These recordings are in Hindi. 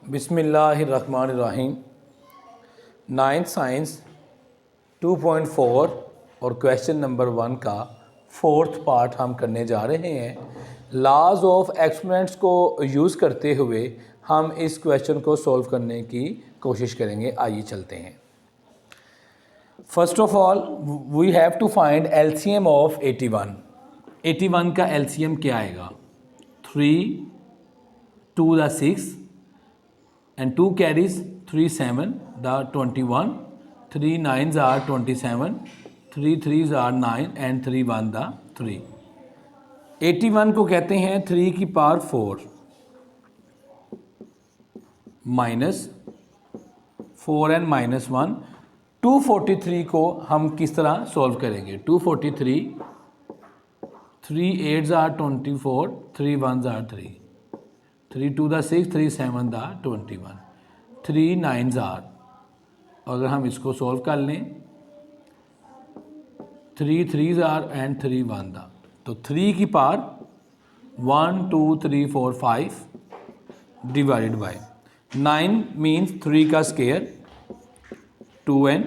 बिस्मिल्लाहिर्रहमानिर्रहीम। नाइन्थ साइंस 2.4 और क्वेश्चन नंबर 1 का फोर्थ पार्ट हम करने जा रहे हैं। लॉज ऑफ एक्सपोनेंट्स को यूज़ करते हुए हम इस क्वेश्चन को सॉल्व करने की कोशिश करेंगे। आइए चलते हैं। First of all we have to find LCM of 81। 81 का एलसीएम क्या आएगा? 3 2 the 6 and 2 carries 3 7 the 21, 3 9s are 27, 3 3s are 9 and 3 1 the 3। 81 को कहते हैं 3 की पावर 4 माइनस 4 एंड माइनस 1। 243 को हम किस तरह सॉल्व करेंगे? 243 3 8s are 24, 3 1s are 3, 3 2 the 6, 3 7 the 21, 3 9s are, अगर हम इसको सॉल्व कर लें 3 3s are and 3 1 the, तो 3 की पावर 1 2 3 4 5 डिवाइडेड बाय 9 मीन्स 3 का स्क्वायर 2n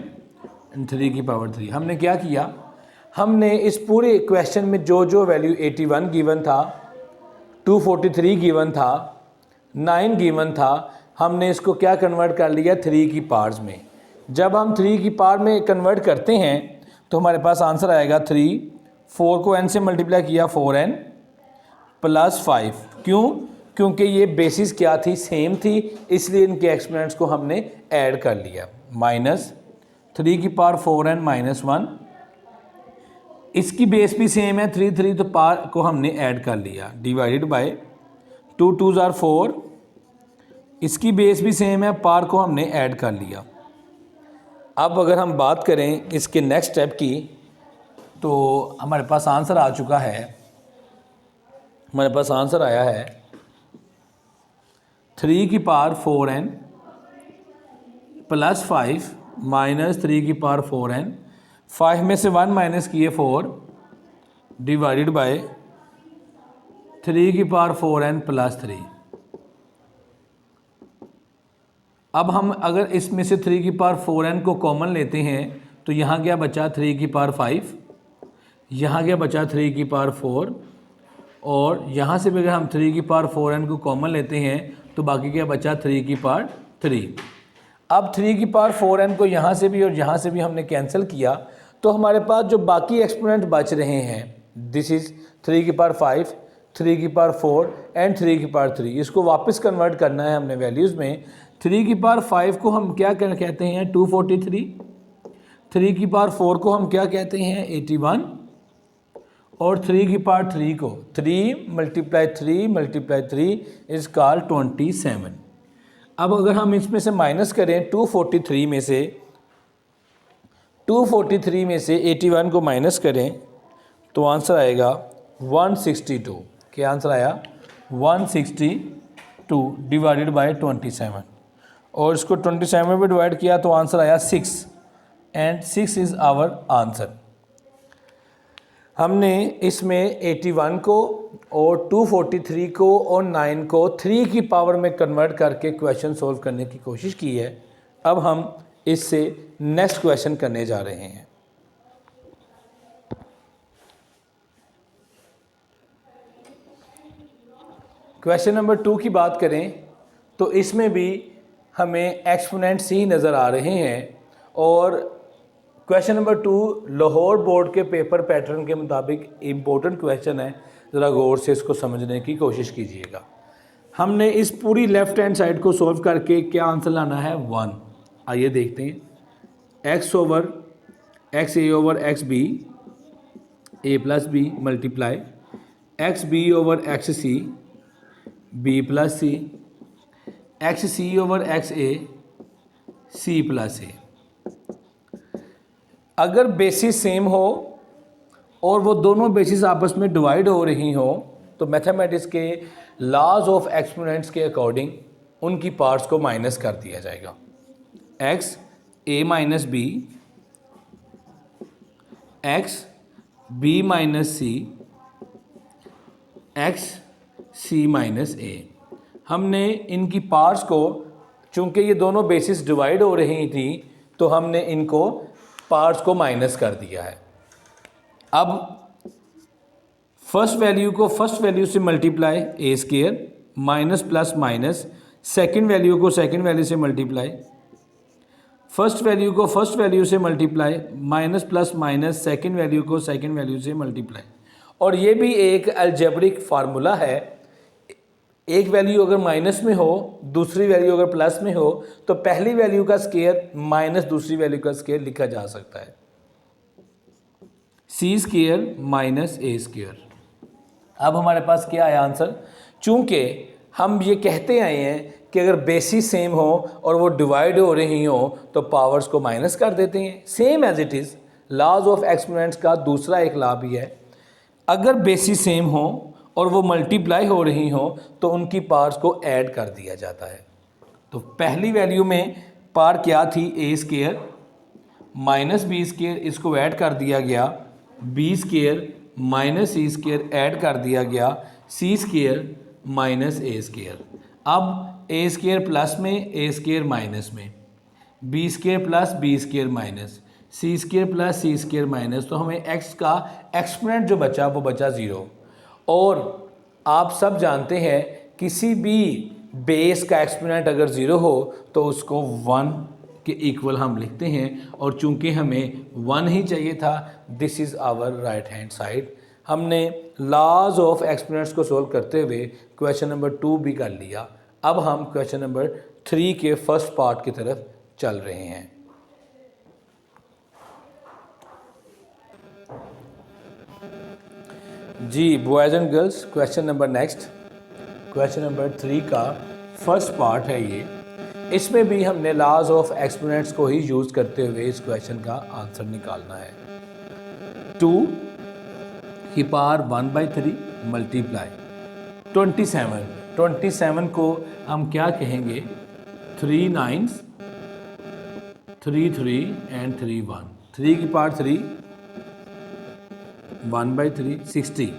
एंड 3 की पावर 3। हमने क्या किया? हमने इस पूरे क्वेश्चन में जो जो वैल्यू 81 गिवन था, 243 गिवन था, 9 गिवन था, हमने इसको क्या कन्वर्ट कर लिया? 3 की पावर्स में। जब हम 3 की पावर में कन्वर्ट करते हैं तो हमारे पास आंसर आएगा 3। 4 को n से मल्टीप्लाई किया 4n प्लस 5। क्यों? क्योंकि ये बेसिस क्या थी? सेम थी, इसलिए इनके एक्सपोनेंट्स को हमने ऐड कर लिया। माइनस 3 की पावर 4n माइनस 1, इसकी बेस भी सेम है 3 3, तो पावर को हमने ऐड कर लिया डिवाइडेड बाय 2 2s are 4, इसकी बेस भी सेम है, पावर को हमने ऐड कर लिया। अब अगर हम बात करें इसके नेक्स्ट स्टेप की, तो हमारे पास आंसर आ चुका है। हमारे पास आंसर आया है 3 की पावर 4n प्लस 5 माइनस 3 की पावर 4n, 5 में से 1 माइनस किए 4 डिवाइडेड बाय 3 की पावर 4n प्लस 3। अब हम अगर इसमें से 3 की पावर 4n को कॉमन लेते हैं तो यहाँ क्या बचा? 3 की पावर 5, यहाँ क्या बचा? 3 की पावर 4, और यहाँ से भी अगर हम 3 की पावर 4n को कॉमन लेते हैं तो बाकी क्या बचा? 3 की पावर 3। अब 3 की पावर 4n को यहाँ से भी और यहाँ से भी हमने कैंसिल किया, तो हमारे पास जो बाकी एक्सपोनेंट बच रहे हैं, दिस इज़ 3 की पावर 5, 3 की पावर 4 एंड 3 की पावर 3। इसको वापस कन्वर्ट करना है हमने वैल्यूज़ में। 3 की पावर 5 को हम क्या कहते हैं? 243। 3 की पावर 4 को हम क्या कहते हैं? 81। और 3 की पावर 3 को 3 मल्टीप्लाई 3 मल्टीप्लाई 3 इज़ कॉल्ड 27। अब अगर हम इसमें से माइनस करें 243 में से 81 को माइनस करें तो आंसर आएगा 162। क्या आंसर आया? 162 डिवाइडेड बाय 27, और इसको 27 में डिवाइड किया तो आंसर आया 6, एंड 6 इज़ आवर आंसर। हमने इसमें 81 को और 243 को और 9 को 3 की पावर में कन्वर्ट करके क्वेश्चन सॉल्व करने की कोशिश की है। अब हम इससे नेक्स्ट क्वेश्चन करने जा रहे हैं। क्वेश्चन नंबर 2 की बात करें तो इसमें भी हमें एक्सपोनेंट्स ही नज़र आ रहे हैं, और क्वेश्चन नंबर 2 लाहौर बोर्ड के पेपर पैटर्न के मुताबिक इम्पोर्टेंट क्वेश्चन है। ज़रा गौर से इसको समझने की कोशिश कीजिएगा। हमने इस पूरी लेफ़्ट हैंड साइड को सॉल्व करके क्या आंसर लाना है? 1। आइए देखते हैं। X over x a over x b, a plus b multiply x b over x c, b plus c, x c over x a, c plus a. अगर बेसिस सेम हो और वो दोनों बेसिस आपस में डिवाइड हो रही हो तो मैथमेटिक्स के लॉज ऑफ एक्सपोनेंट्स के अकॉर्डिंग उनकी पार्ट्स को माइनस कर दिया जाएगा। X a minus b, x b minus c, x c minus a. हमने इनकी पार्ट्स को चूँकि ये दोनों बेसिस डिवाइड हो रही थी तो हमने इनको पार्ट्स को माइनस कर दिया है। अब फर्स्ट वैल्यू को फर्स्ट वैल्यू से multiply a square minus plus minus, second value को सेकेंड वैल्यू से मल्टीप्लाई, फर्स्ट वैल्यू को फर्स्ट वैल्यू से multiply, minus plus minus, second value को सेकेंड वैल्यू से मल्टीप्लाई। और ये भी एक अलजेब्रिक फार्मूला है, एक वैल्यू अगर माइनस में हो दूसरी वैल्यू अगर प्लस में हो तो पहली वैल्यू का स्क्वायर माइनस दूसरी वैल्यू का स्क्वायर लिखा जा सकता है, सी स्क्वायर माइनस ए स्क्वायर। अब हमारे पास क्या आया आंसर, चूंकि हम ये कहते आए हैं कि अगर बेसिस सेम हो और वो डिवाइड हो रही हो तो पावर्स को माइनस कर देते हैं, same as it is. Laws of exponents का दूसरा एक लॉ भी है, अगर बेसिस सेम हो और वो मल्टीप्लाई हो रही हो तो उनकी पार्ट्स को ऐड कर दिया जाता है। तो पहली वैल्यू में पार क्या थी, a square minus b square, इसको ऐड कर दिया गया, b square minus c square add कर दिया गया, c square minus a square. अब ए स्क्वायर प्लस में ए स्क्वायर माइनस में, b square plus b square minus, c square plus c square minus, तो हमें एक्स का एक्सपोनेंट जो बचा वो बचा 0। और आप सब जानते हैं किसी भी बेस का एक्सपोनेंट अगर 0 हो तो उसको 1 के इक्वल हम लिखते हैं, और चूंकि हमें 1 ही चाहिए था, this is our right hand side. हमने लॉज ऑफ एक्सपोनेंट्स को सोल्व करते हुए क्वेश्चन नंबर 2 भी कर लिया। अब हम क्वेश्चन नंबर 3 के फर्स्ट पार्ट की तरफ चल रहे हैं। जी boys and girls, question number next, question number 3 का फर्स्ट पार्ट है ये। इसमें भी हमने लॉज ऑफ एक्सपोनेंट्स को ही यूज़ करते हुए इस क्वेश्चन का आंसर निकालना है। 2 की पावर 1/3 मल्टीप्लाई 27 को हम क्या कहेंगे, 3 9s 3 3 एंड 3 1, 3 की पावर 3 1/3 60,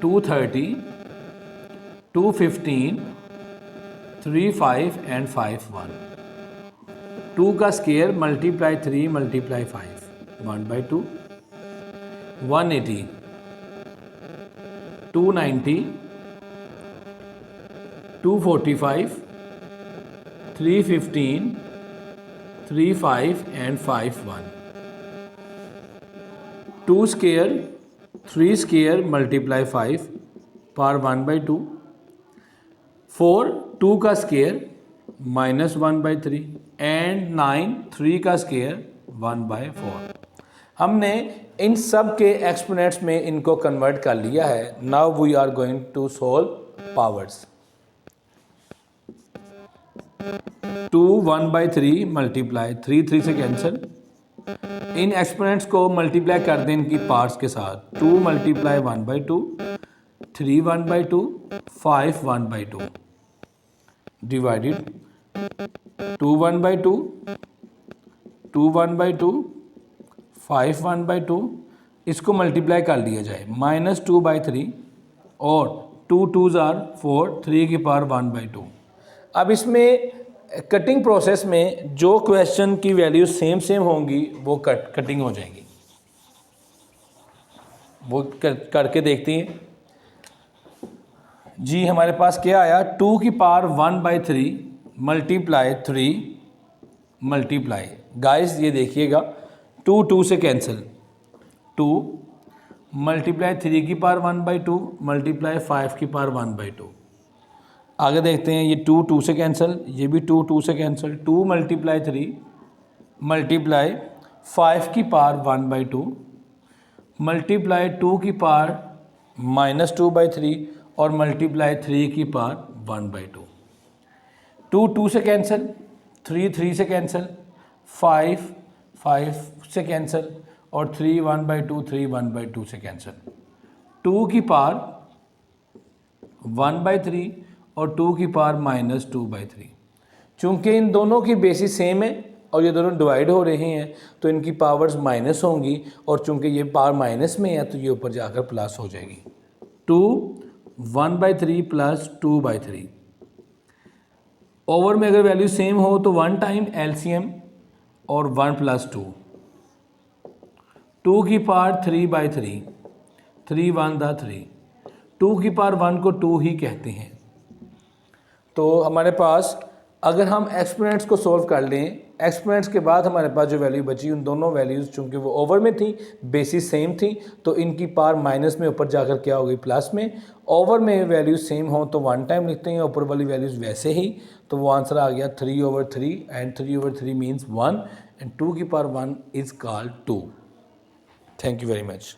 230 215 3 5 एंड 5 1, 2 का square multiply 3 multiply 5 1/2, 180 290 245 315 3 5 and 5 1, 2 square 3 square multiply 5 power 1/2, 4 2 का स्क्वायर माइनस 1/3 एंड 9 3 का स्क्वायर 1/4। हमने इन सब के एक्सपोनेंट्स में इनको कन्वर्ट कर लिया है। Now we are going to solve powers. 2 1/3 multiply 3 3 से कैंसिल, इन एक्सपोनेंट्स को मल्टीप्लाई कर दें इनकी पार्ट्स के साथ, 2 मल्टीप्लाई 1/2 3 1/2 5 1/2 डिवाइडेड 2 1/2 2 1/2 5 1/2, इसको मल्टीप्लाई कर लिया जाए, -2/3 और 2 2s are 4 3 की पावर 1/2। अब इसमें कटिंग प्रोसेस में जो क्वेश्चन की वैल्यू सेम होंगी वो कटिंग हो जाएंगी, वो करके देखती हैं। जी हमारे पास क्या आया, 2 की पावर 1/3 मल्टीप्लाई 3 मल्टीप्लाई, गाइस ये देखिएगा 2 2 से कैंसिल, 2 मल्टीप्लाई 3 की पावर 1/2 मल्टीप्लाई 5 की पावर 1/2। आगे देखते हैं, ये 2 2 से कैंसिल, ये भी 2 2 से कैंसिल, 2 मल्टीप्लाई 3 मल्टीप्लाई 5 की पावर 1/2 मल्टीप्लाई 2 की पावर -2/3 और मल्टीप्लाई 3 की पावर 1/2। 2 2 से कैंसिल, 3 3 से कैंसिल, 5 5 से कैंसिल और 3 1/2 3 1/2 से कैंसिल। 2 की पावर 1/3 और 2 की पावर -2/3। चूँकि इन दोनों की बेसिस सेम है और ये दोनों डिवाइड हो रहे हैं तो इनकी पावर्स माइनस होंगी, और चूँकि ये पावर माइनस में है तो ये ऊपर जाकर प्लस हो जाएगी। 2 1/3 प्लस 2/3, ओवर में अगर वैल्यू सेम हो तो 1 टाइम एलसीएम और 1 + 2, 2 की पावर 3/3, 3 1 दा 3, 2 की पावर 1 को 2 ही कहते हैं। तो हमारे पास अगर हम एक्सपोनेंट्स को सॉल्व कर लें, एक्सपोनेंट्स के बाद हमारे पास जो वैल्यू बची उन दोनों वैल्यूज़ चूँकि वो ओवर में थी, बेसिस सेम थी, तो इनकी पावर माइनस में ऊपर जाकर क्या हो गई प्लस में। ओवर में वैल्यूज सेम हो तो 1 टाइम लिखते हैं, ऊपर वाली वैल्यूज़ वैसे ही, तो वो आंसर आ गया 3/3 एंड 3/3 मीन्स 1 एंड 2 की power 1 is called 2। Thank you very much.